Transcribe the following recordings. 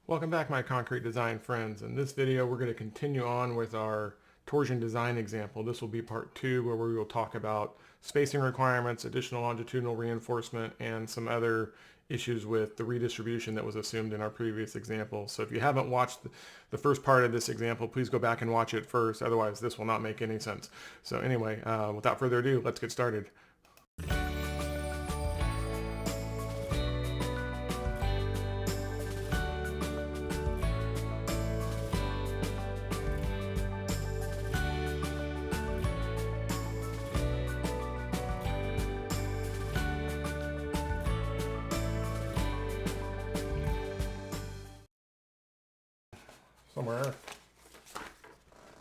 Welcome back, my concrete design friends. In this video we're going to continue on with our torsion design example. This will be part 2, where we will talk about spacing requirements, additional longitudinal reinforcement, and some other issues with the redistribution that was assumed in our previous example. So if you haven't watched the first part of this example, please go back and watch it first. Otherwise this will not make any sense. So anyway, without further ado, let's get started. Somewhere.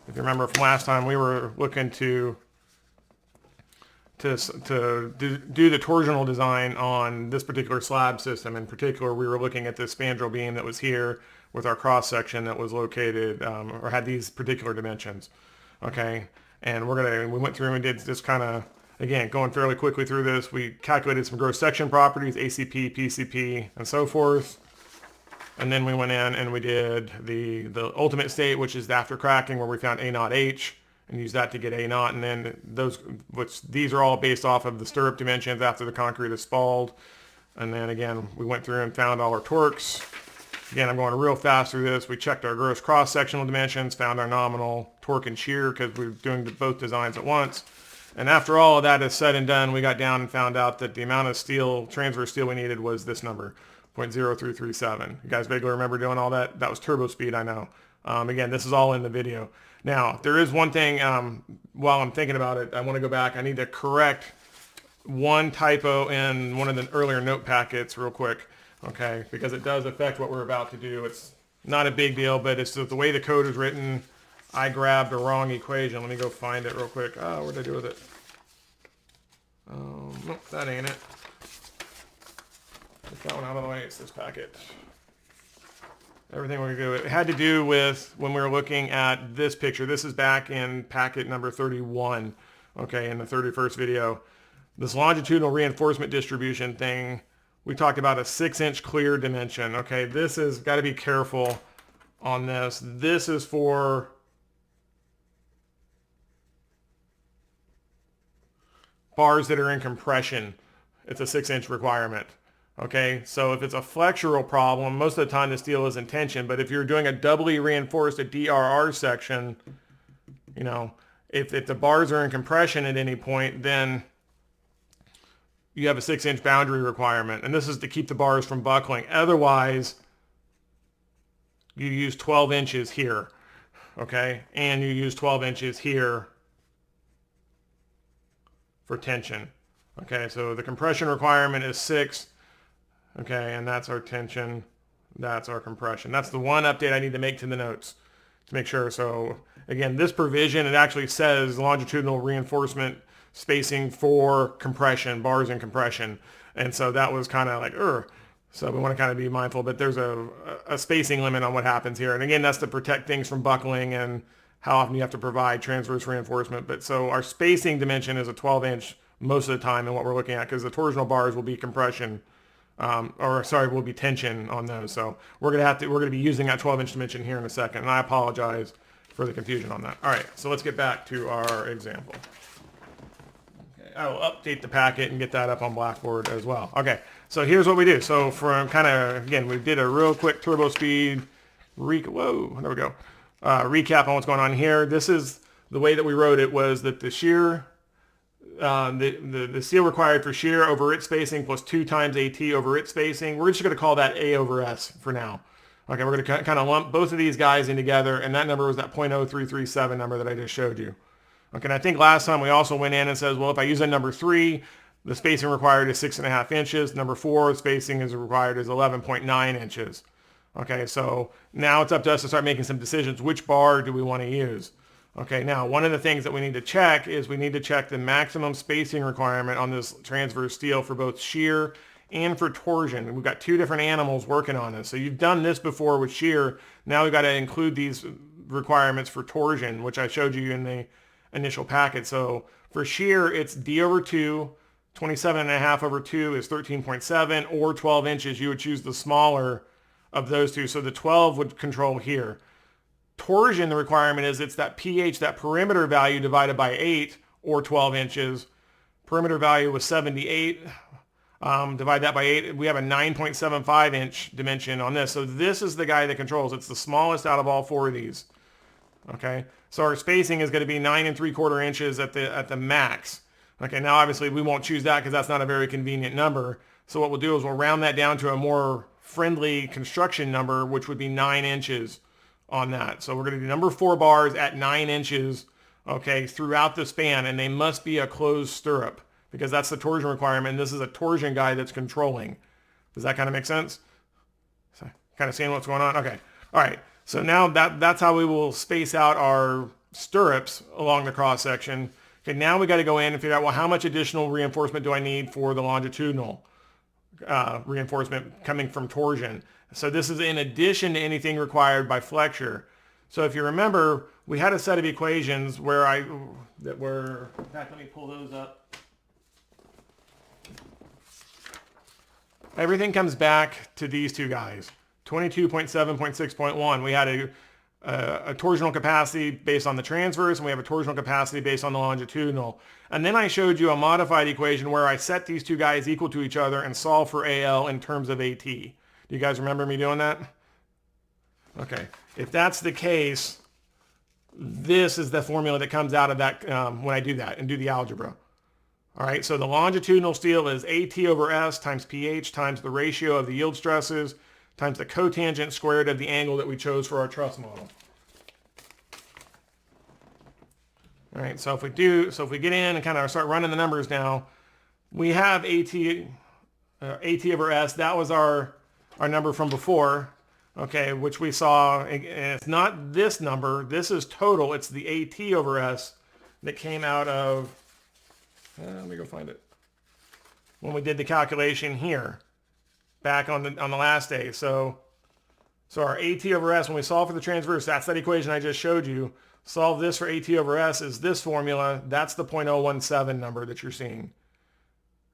If you remember from last time, we were looking to do the torsional design on this particular slab system. In particular, we were looking at this spandrel beam that was here with our cross section that was located or had these particular dimensions. Okay, and we went through and did this kind of, again, going fairly quickly through this. We calculated some gross section properties, ACP, PCP, and so forth. And then we went in and we did the ultimate state, which is after cracking, where we found A naught H and used that to get A naught. And then these are all based off of the stirrup dimensions after the concrete is spalled. And then again, we went through and found all our torques. Again, I'm going real fast through this. We checked our gross cross-sectional dimensions, found our nominal torque and shear because we were doing both designs at once. And after all of that is said and done, we got down and found out that the amount of steel, transverse steel we needed was this number. 0.0337. You guys vaguely remember doing all that? That was turbo speed, I know. Again, this is all in the video. Now, there is one thing, while I'm thinking about it, I want to go back. I need to correct one typo in one of the earlier note packets real quick, okay? Because it does affect what we're about to do. It's not a big deal, but it's just the way the code is written. I grabbed a wrong equation. Let me go find it real quick. Oh, what did I do with it? Nope, that ain't it. Get that one out of the way. It's this packet. Everything we do, it had to do with when we were looking at this picture. This is back in packet number 31, okay, in the 31st video. This longitudinal reinforcement distribution thing, we talked about a 6-inch clear dimension, okay. This is, got to be careful on this. This is for bars that are in compression. It's a 6-inch requirement. Okay, so if it's a flexural problem, most of the time the steel is in tension, but if you're doing a doubly reinforced, a DRR section, you know, if the bars are in compression at any point, then you have a 6-inch boundary requirement, and this is to keep the bars from buckling. Otherwise, you use 12 inches here, okay, and you use 12 inches here for tension. Okay, so the compression requirement is 6. Okay, and that's our tension, that's our compression. That's the one update I need to make to the notes to make sure. So again, this provision, it actually says longitudinal reinforcement spacing for compression, bars and compression. And so that was kind of like, so we want to kind of be mindful, but there's a spacing limit on what happens here. And again, that's to protect things from buckling and how often you have to provide transverse reinforcement. But so our spacing dimension is a 12-inch most of the time in what we're looking at, because the torsional bars will be compression. Will be tension on those. So we're gonna be using that 12-inch dimension here in a second, and I apologize for the confusion on that. All right, so let's get back to our example. Okay, I will update the packet and get that up on Blackboard as well. Okay, so here's what we do. So from kind of, again, we did a real quick turbo speed recap on what's going on here. This is the way that we wrote it, was that the shear, the steel required for shear over its spacing plus 2 times AT over its spacing. We're just going to call that A over S for now. Okay, we're going to kind of lump both of these guys in together, and that number was that 0.0337 number that I just showed you. Okay, and I think last time we also went in and says, well, if I use a number 3, the spacing required is 6.5 inches. Number 4, the spacing is required is 11.9 inches. Okay, so now it's up to us to start making some decisions. Which bar do we want to use? Okay, now one of the things that we need to check is we need to check the maximum spacing requirement on this transverse steel for both shear and for torsion. We've got 2 different animals working on this. So you've done this before with shear. Now we've got to include these requirements for torsion, which I showed you in the initial packet. So for shear, it's D over 2, 27.5 over 2 is 13.7, or 12 inches. You would choose the smaller of those two. So the 12 would control here. Torsion, the requirement is it's that pH, that perimeter value divided by 8 or 12 inches. Perimeter value was 78. Divide that by 8. We have a 9.75 inch dimension on this. So this is the guy that controls. It's the smallest out of all four of these. Okay, so our spacing is going to be 9 3/4 inches at the max. Okay, now obviously we won't choose that because that's not a very convenient number. So what we'll do is we'll round that down to a more friendly construction number, which would be 9 inches on that. So we're going to do number 4 bars at 9 inches, okay, throughout the span, and they must be a closed stirrup because that's the torsion requirement. And this is a torsion guy that's controlling. Does that kind of make sense? So kind of seeing what's going on? Okay, all right. So now that's how we will space out our stirrups along the cross section. Okay, now we got to go in and figure out, well, how much additional reinforcement do I need for the longitudinal reinforcement coming from torsion? So this is in addition to anything required by flexure. So if you remember, we had a set of equations where in fact, let me pull those up. Everything comes back to these two guys. 22.7.6.1, we had a torsional capacity based on the transverse, and we have a torsional capacity based on the longitudinal. And then I showed you a modified equation where I set these two guys equal to each other and solve for AL in terms of AT. Do you guys remember me doing that? Okay. If that's the case, this is the formula that comes out of that when I do that and do the algebra. All right, so the longitudinal steel is AT over S times pH times the ratio of the yield stresses times the cotangent squared of the angle that we chose for our truss model. All right, so if we get in and kind of start running the numbers now, we have AT over S. That was our number from before, okay, which we saw, and it's not this number. This is total. It's the AT over S that came out of, let me go find it, when we did the calculation here. Back on the last day. So our AT over S, when we solve for the transverse, that's that equation I just showed you. Solve this for AT over S is this formula. That's the 0.017 number that you're seeing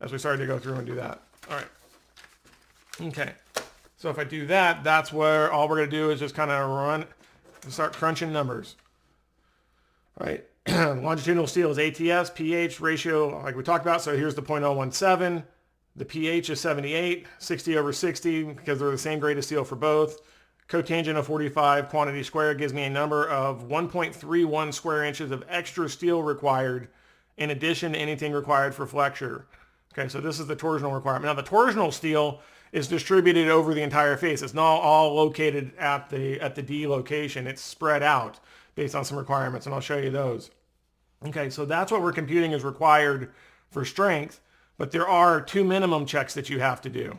as we started to go through and do that. All right. Okay. So if I do that, that's where all we're going to do is just kind of start crunching numbers. All right. Longitudinal steel is ATS, pH ratio, like we talked about. So here's the 0.017. The pH is 78, 60 over 60, because they're the same grade of steel for both. Cotangent of 45, quantity squared gives me a number of 1.31 square inches of extra steel required in addition to anything required for flexure. Okay, so this is the torsional requirement. Now the torsional steel is distributed over the entire face. It's not all located at the D location. It's spread out based on some requirements, and I'll show you those. Okay, so that's what we're computing is required for strength. But there are two minimum checks that you have to do.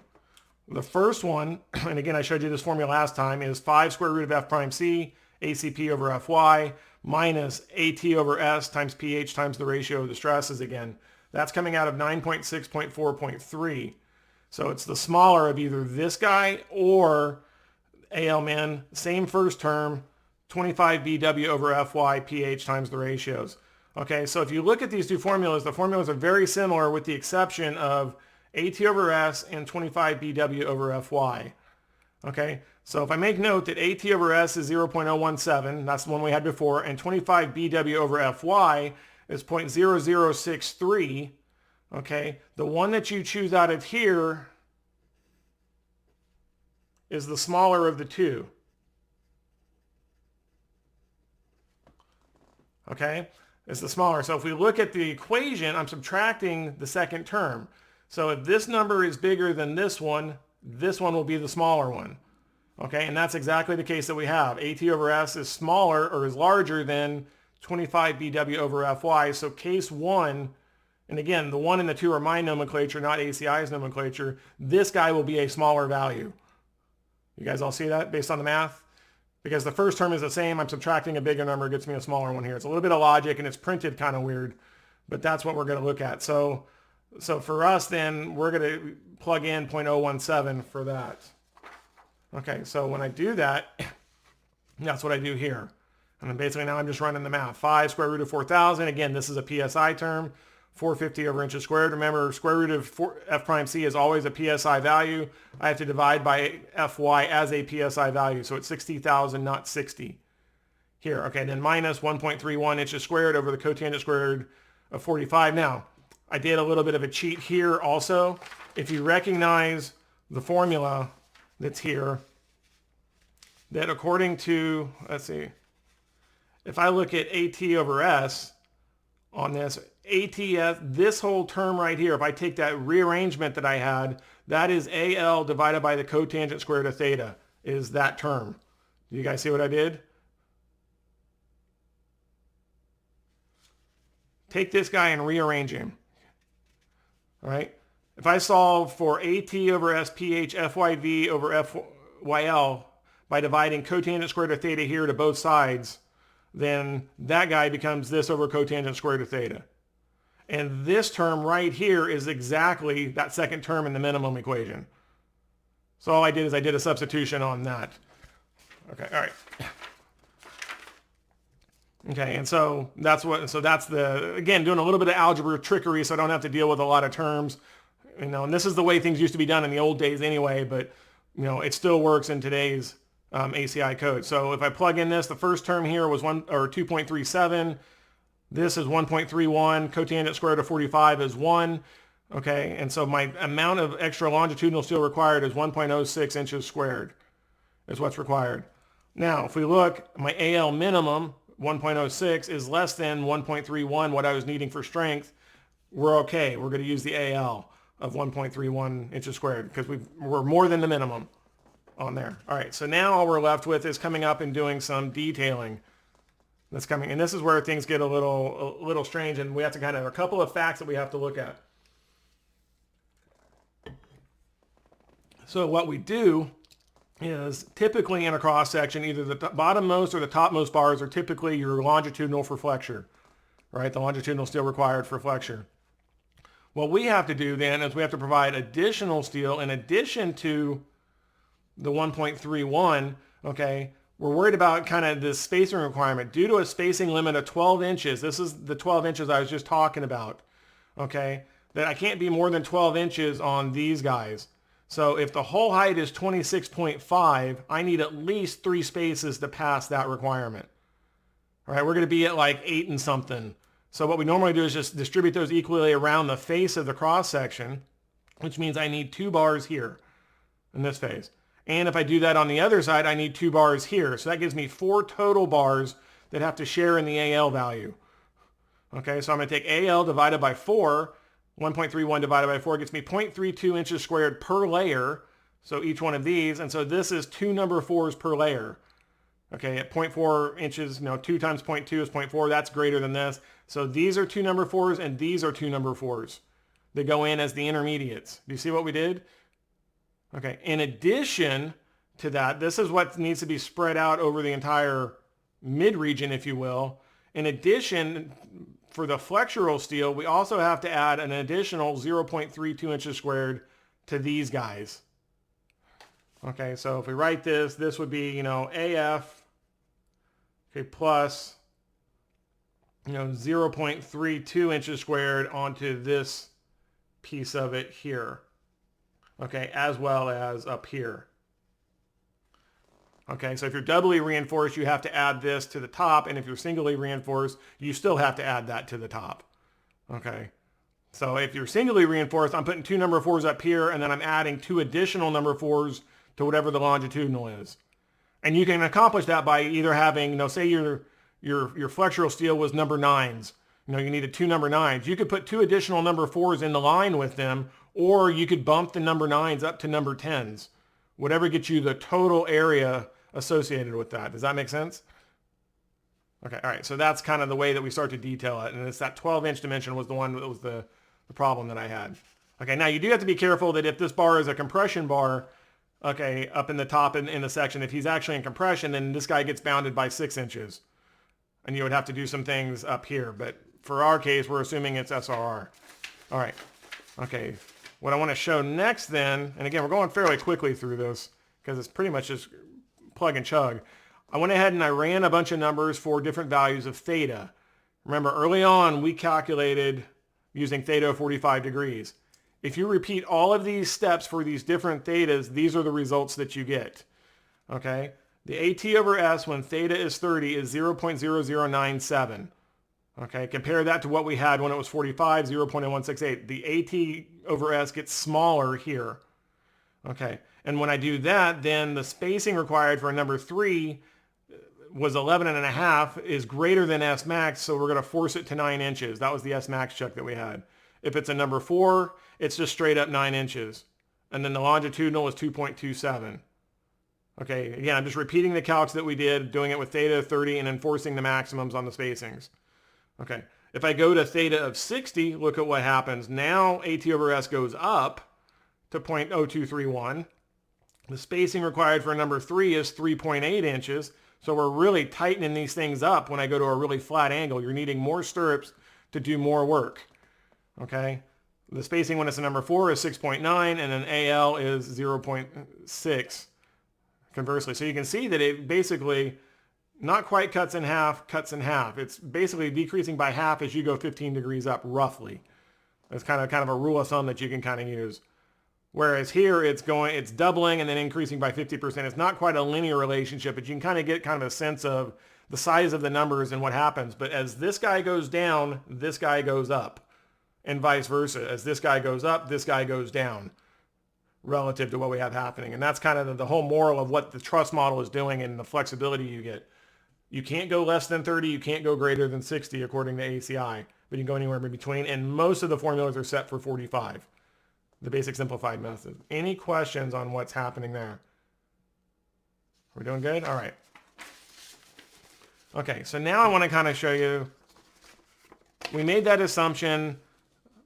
The first one, and again, I showed you this formula last time, is 5 square root of F prime C, ACP over FY, minus AT over S times pH times the ratio of the stresses again. That's coming out of 9.6.4.3. So it's the smaller of either this guy or ALMN, same first term, 25 BW over FY, pH times the ratios. Okay, so if you look at these two formulas, the formulas are very similar with the exception of AT over S and 25 BW over FY. Okay, so if I make note that AT over S is 0.017, that's the one we had before, and 25 BW over FY is 0.0063, okay, the one that you choose out of here is the smaller of the two. Okay? Is the smaller. So if we look at the equation, I'm subtracting the second term. So if this number is bigger than this one will be the smaller one. Okay, and that's exactly the case that we have. AT over S is smaller or is larger than 25 BW over FY. So case 1, and again, the 1 and the 2 are my nomenclature, not ACI's nomenclature. This guy will be a smaller value. You guys all see that based on the math? Because the first term is the same, I'm subtracting a bigger number, it gets me a smaller one here. It's a little bit of logic and it's printed kind of weird, but that's what we're going to look at. So for us then, we're going to plug in 0.017 for that. Okay, so when I do that, that's what I do here. And then basically now I'm just running the math. 5 square root of 4,000, again, this is a PSI term. 450 over inches squared. Remember, square root of f prime c is always a PSI value. I have to divide by Fy as a PSI value. So it's 60,000, not 60 here. Okay, then minus 1.31 inches squared over the cotangent squared of 45. Now, I did a little bit of a cheat here also. If you recognize the formula that's here, that according to, let's see, if I look at AT over S on this, ATS, this whole term right here, if I take that rearrangement that I had, that is AL divided by the cotangent squared of theta, is that term. Do you guys see what I did? Take this guy and rearrange him. All right? If I solve for AT over SPH FYV over FYL by dividing cotangent squared of theta here to both sides, then that guy becomes this over cotangent squared of theta. And this term right here is exactly that second term in the minimum equation. So all I did is I did a substitution on that. Okay, all right. Okay, and so that's the, again, doing a little bit of algebra trickery so I don't have to deal with a lot of terms. You know, and this is the way things used to be done in the old days anyway, but, you know, it still works in today's ACI code. So if I plug in this, the first term here was 2.37. This is 1.31. Cotangent squared of 45 is 1. Okay, and so my amount of extra longitudinal steel required is 1.06 inches squared is what's required. Now, if we look, my AL minimum, 1.06, is less than 1.31, what I was needing for strength. We're okay. We're going to use the AL of 1.31 inches squared because we're more than the minimum on there. All right, so now all we're left with is coming up and doing some detailing. That's coming, and this is where things get a little strange, and we have to kind of, a couple of facts that we have to look at. So what we do is typically in a cross section, either the bottommost or the topmost bars are typically your longitudinal for flexure, right? The longitudinal steel required for flexure. What we have to do then is we have to provide additional steel in addition to the 1.31, okay? We're worried about kind of this spacing requirement. Due to a spacing limit of 12 inches, this is the 12 inches I was just talking about, okay? That I can't be more than 12 inches on these guys. So if the whole height is 26.5, I need at least 3 spaces to pass that requirement. All right, we're going to be at like 8 and something. So what we normally do is just distribute those equally around the face of the cross section, which means I need 2 bars here in this face. And if I do that on the other side, I need 2 bars here. So that gives me 4 total bars that have to share in the AL value. Okay, so I'm going to take AL divided by 4. 1.31 divided by 4 gets me 0.32 inches squared per layer. So each one of these. And so this is 2 number 4s per layer. Okay, at 0.4 inches, 2 times 0.2 is 0.4. That's greater than this. So these are 2 number 4s and these are 2 number 4s. They go in as the intermediates. Do you see what we did? Okay, in addition to that, this is what needs to be spread out over the entire mid-region, if you will. In addition, for the flexural steel, we also have to add an additional 0.32 inches squared to these guys. Okay, so if we write this, this would be, AF, okay, plus, 0.32 inches squared onto this piece of it here. Okay, as well as up here. Okay, so if you're doubly reinforced, you have to add this to the top, and if you're singly reinforced, you still have to add that to the top. Okay, so if you're singly reinforced, I'm putting 2 number 4s up here, and then I'm adding 2 additional number 4s to whatever the longitudinal is. And you can accomplish that by either having, say your flexural steel was number 9s. You needed 2 number 9s. You could put 2 additional number 4s in the line with them, or you could bump the number 9s up to number 10s. Whatever gets you the total area associated with that. Does that make sense? Okay, all right. So that's kind of the way that we start to detail it. And it's that 12-inch dimension was the one that was the problem that I had. Okay, now you do have to be careful that if this bar is a compression bar, okay, up in the top in the section, if he's actually in compression, then this guy gets bounded by 6 inches. And you would have to do some things up here. But for our case, we're assuming it's SRR. All right. Okay. What I want to show next then, and again, we're going fairly quickly through this because it's pretty much just plug and chug. I went ahead and I ran a bunch of numbers for different values of theta. Remember, early on, we calculated using theta of 45 degrees. If you repeat all of these steps for these different thetas, these are the results that you get. Okay? The AT over S when theta is 30 is 0.0097. Okay, compare that to what we had when it was 45, 0.0168. The AT over S gets smaller here. Okay, and when I do that, then the spacing required for a number 3 was 11.5 is greater than S max, so we're going to force it to 9 inches. That was the S max check that we had. If it's a number 4, it's just straight up 9 inches. And then the longitudinal is 2.27. Okay, again, I'm just repeating the calcs that we did, doing it with theta of 30 and enforcing the maximums on the spacings. Okay, if I go to theta of 60, look at what happens. Now AT over S goes up to 0.0231. The spacing required for a number 3 is 3.8 inches. So we're really tightening these things up when I go to a really flat angle. You're needing more stirrups to do more work. Okay, the spacing when it's a number 4 is 6.9 and an AL is 0.6 conversely. So you can see that it basically not quite cuts in half, cuts in half. It's basically decreasing by half as you go 15 degrees up, roughly. That's kind of a rule of thumb that you can kind of use. Whereas here it's doubling and then increasing by 50%. It's not quite a linear relationship, but you can kind of get kind of a sense of the size of the numbers and what happens. But as this guy goes down, this guy goes up, and vice versa. As this guy goes up, this guy goes down relative to what we have happening. And that's kind of the whole moral of what the truss model is doing and the flexibility you get. You can't go less than 30. You can't go greater than 60 according to ACI, but you can go anywhere in between. And most of the formulas are set for 45, the basic simplified method. Any questions on what's happening there? We're doing good? All right. Okay, so now I want to kind of show you, we made that assumption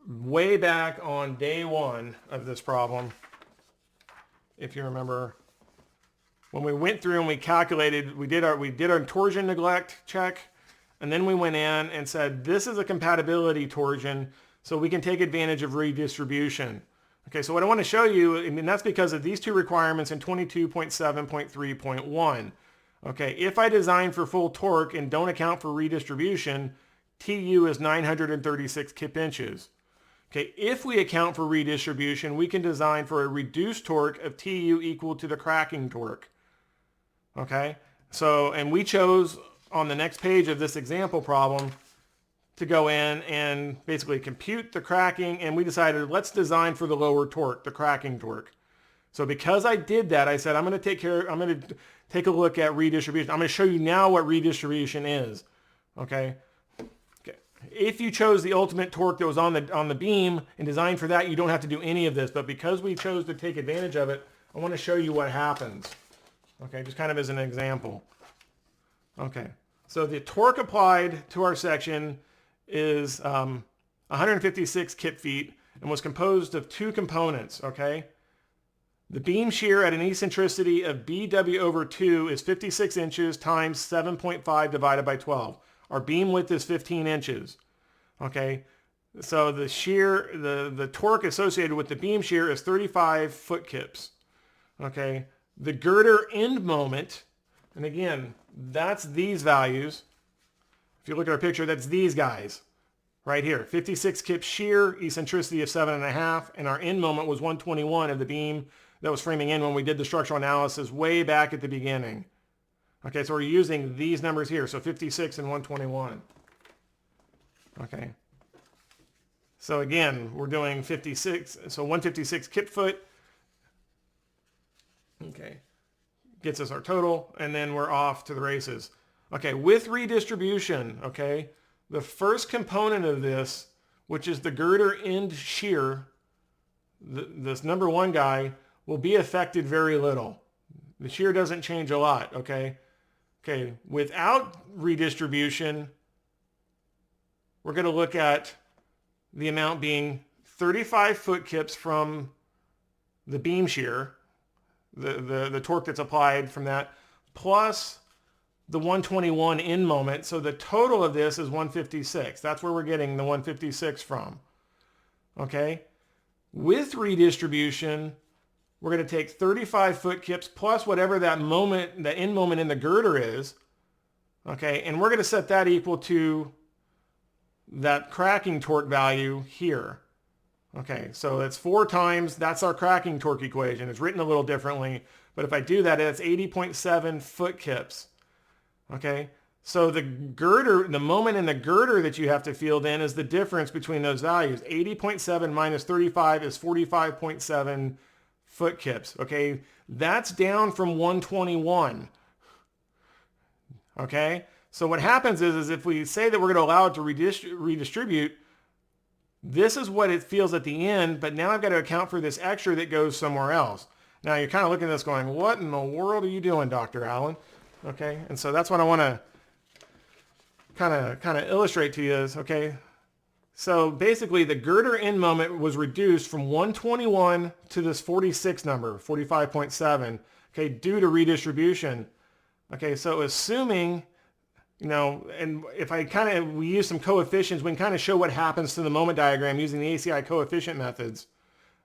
way back on day 1 of this problem. If you remember, when we went through and we calculated, we did our torsion neglect check, and then we went in and said, this is a compatibility torsion, so we can take advantage of redistribution. Okay, so what I want to show you, I mean, that's because of these two requirements in 22.7.3.1. Okay, if I design for full torque and don't account for redistribution, TU is 936 kip inches. Okay, if we account for redistribution, we can design for a reduced torque of TU equal to the cracking torque. Okay, so, and we chose on the next page of this example problem to go in and basically compute the cracking, and we decided let's design for the lower torque, the cracking torque. So because I did that, I said I'm going to take a look at redistribution. I'm going to show you now what redistribution is. Okay. If you chose the ultimate torque that was on the beam and designed for that, you don't have to do any of this. But because we chose to take advantage of it, I want to show you what happens. Okay, just kind of as an example. Okay, so the torque applied to our section is 156 kip feet and was composed of 2 components. Okay, the beam shear at an eccentricity of BW over 2 is 56 inches times 7.5 divided by 12. Our beam width is 15 inches. Okay, so the shear, the torque associated with the beam shear is 35 foot kips. Okay, the girder end moment, and again, that's these values. If you look at our picture, that's these guys right here. 56 kip shear, eccentricity of 7.5, and our end moment was 121 of the beam that was framing in when we did the structural analysis way back at the beginning. Okay, so we're using these numbers here, so 56 and 121. Okay. So again, we're doing 56, so 156 kip foot. Okay. Gets us our total, and then we're off to the races. Okay, with redistribution, okay, the first component of this, which is the girder end shear, this number 1 guy, will be affected very little. The shear doesn't change a lot, okay? Okay, without redistribution, we're going to look at the amount being 35 foot kips from the beam shear, the torque that's applied from that, plus the 121 end moment. So the total of this is 156. That's where we're getting the 156 from. Okay, with redistribution, we're going to take 35 foot kips plus whatever that moment, the end moment in the girder is. Okay, and we're going to set that equal to that cracking torque value here. Okay, so it's 4 times, that's our cracking torque equation. It's written a little differently, but if I do that, it's 80.7 foot kips. Okay, so the girder, the moment in the girder that you have to field in is the difference between those values. 80.7 minus 35 is 45.7 foot kips. Okay, that's down from 121. Okay, so what happens is if we say that we're going to allow it to redistribute, this is what it feels at the end, but now I've got to account for this extra that goes somewhere else. Now you're kind of looking at this going, what in the world are you doing, Dr. Allen? Okay, and so that's what I want to kind of illustrate to you is, okay, so basically the girder end moment was reduced from 121 to this 46 number, 45.7, okay, due to redistribution. Okay, so assuming, you know, and if we use some coefficients, we can kind of show what happens to the moment diagram using the ACI coefficient methods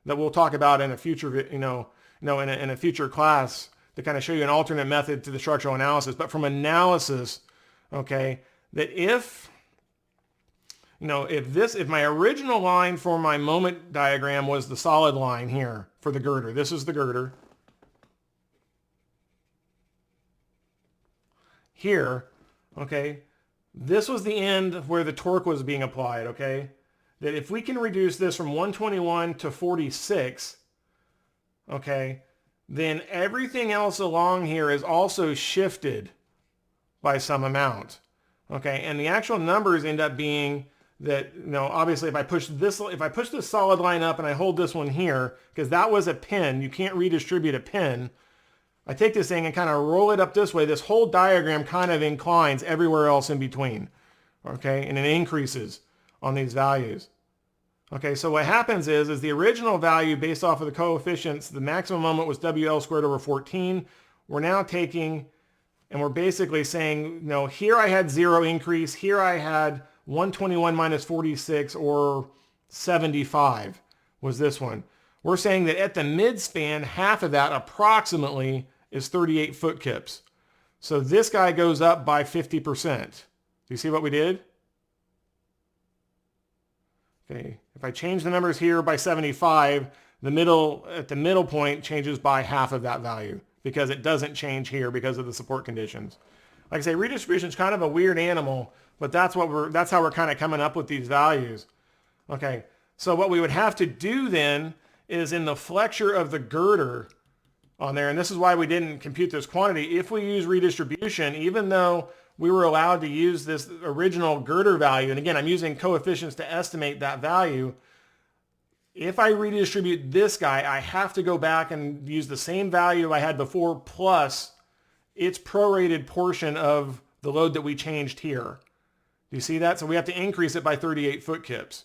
that we'll talk about in a future, in a future class to kind of show you an alternate method to the structural analysis. But from analysis, okay, that if my original line for my moment diagram was the solid line here for the girder, this is the girder. Here, okay, this was the end where the torque was being applied, okay? That if we can reduce this from 121 to 46, okay, then everything else along here is also shifted by some amount, okay? And the actual numbers end up being that, obviously if I push this solid line up and I hold this one here, because that was a pin, you can't redistribute a pin. I take this thing and kind of roll it up this way. This whole diagram kind of inclines everywhere else in between, okay? And it increases on these values. Okay, so what happens is the original value based off of the coefficients, the maximum moment was WL squared over 14. We're now taking, and we're basically saying, here I had 0 increase, here I had 121 minus 46 or 75 was this one. We're saying that at the midspan, half of that approximately is 38 foot kips. So this guy goes up by 50%. Do you see what we did? Okay, if I change the numbers here by 75, at the middle point changes by half of that value because it doesn't change here because of the support conditions. Like I say, redistribution is kind of a weird animal, but that's how we're kind of coming up with these values. Okay, so what we would have to do then is in the flexure of the girder on there, and this is why we didn't compute this quantity. If we use redistribution, even though we were allowed to use this original girder value, and again, I'm using coefficients to estimate that value, if I redistribute this guy, I have to go back and use the same value I had before plus its prorated portion of the load that we changed here. Do you see that? So we have to increase it by 38 foot kips.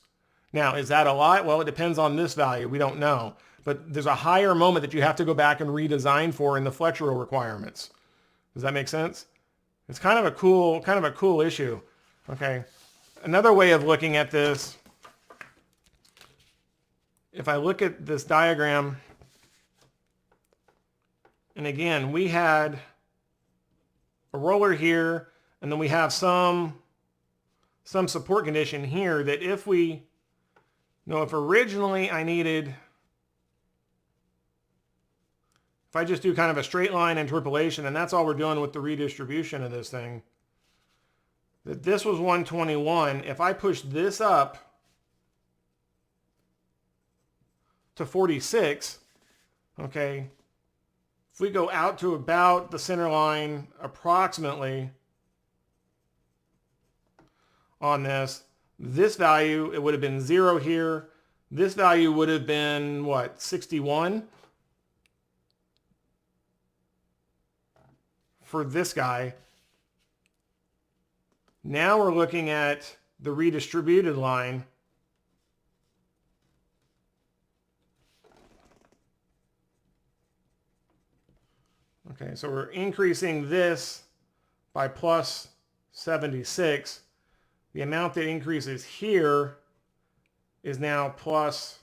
Now, is that a lot? Well, it depends on this value. We don't know. But there's a higher moment that you have to go back and redesign for in the flexural requirements. Does that make sense? It's kind of a cool issue. Okay. Another way of looking at this, if I look at this diagram, and again, we had a roller here, and then we have some support condition here that if originally I needed, if I just do kind of a straight line interpolation, and that's all we're doing with the redistribution of this thing, that this was 121. If I push this up to 46, okay, if we go out to about the center line approximately on this value, it would have been 0 here. This value would have been, what, 61? For this guy. Now we're looking at the redistributed line. Okay, so we're increasing this by plus 76. The amount that increases here is now plus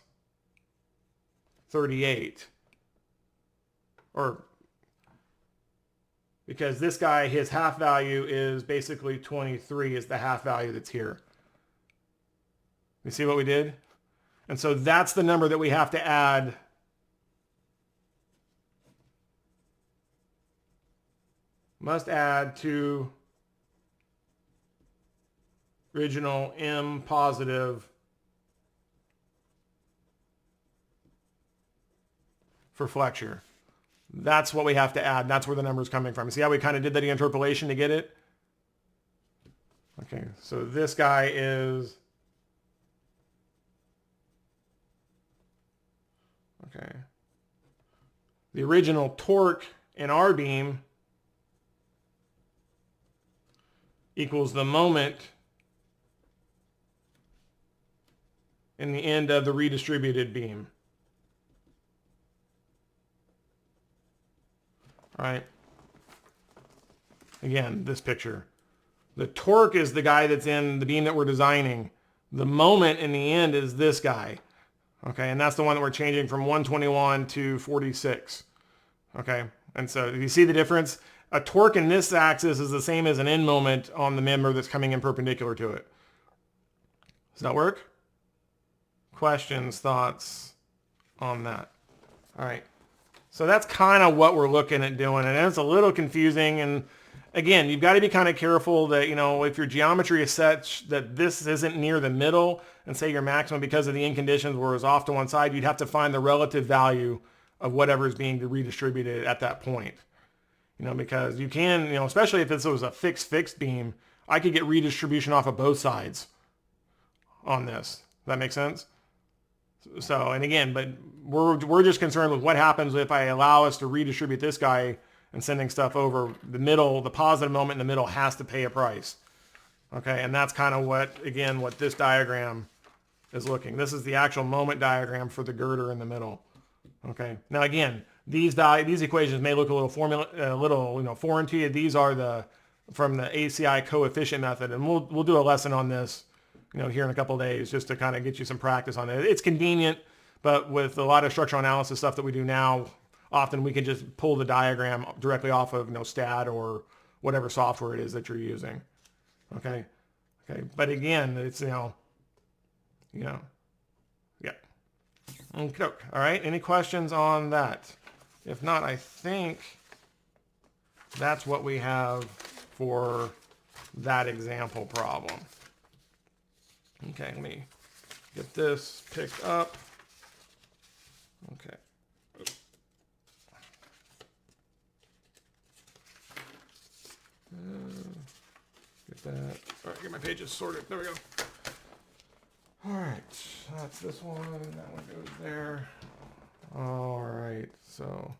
38. Or because this guy, his half value is basically 23 is the half value that's here. You see what we did? And so that's the number that we have to add. Must add to original M positive for flexure. That's what we have to add. That's where the number is coming from. See how we kind of did that interpolation to get it? Okay, so this guy is, okay, the original torque in our beam equals the moment in the end of the redistributed beam. All right. Again, this picture. The torque is the guy that's in the beam that we're designing. The moment in the end is this guy. Okay, and that's the one that we're changing from 121 to 46. Okay, and so you see the difference? A torque in this axis is the same as an end moment on the member that's coming in perpendicular to it. Does that work? Questions, thoughts on that? All right. So that's kind of what we're looking at doing. And it's a little confusing. And again, you've got to be kind of careful that, you know, if your geometry is such that this isn't near the middle and say your maximum because of the end conditions where it's off to one side, you'd have to find the relative value of whatever is being redistributed at that point. You know, because you can, you know, especially if this was a fixed beam, I could get redistribution off of both sides on this. Does that make sense? So, and again, but we're just concerned with what happens if I allow us to redistribute this guy and sending stuff over the middle. The positive moment in the middle has to pay a price. Okay, and that's kind of what, again, what this diagram is looking. This is the actual moment diagram for the girder in the middle. Okay, now again, these equations may look a little foreign to you. These are from the ACI coefficient method, and we'll do a lesson on this, you know, here in a couple of days, just to kind of get you some practice on it. It's convenient, but with a lot of structural analysis stuff that we do now, often we can just pull the diagram directly off of, you know, STAT or whatever software it is that you're using. Okay, but again, it's yeah. Okay. All right. Any questions on that? If not, I think that's what we have for that example problem. Okay, let me get this picked up. Okay. Get that. All right, get my pages sorted. There we go. All right, that's this one. That one goes there. All right, so.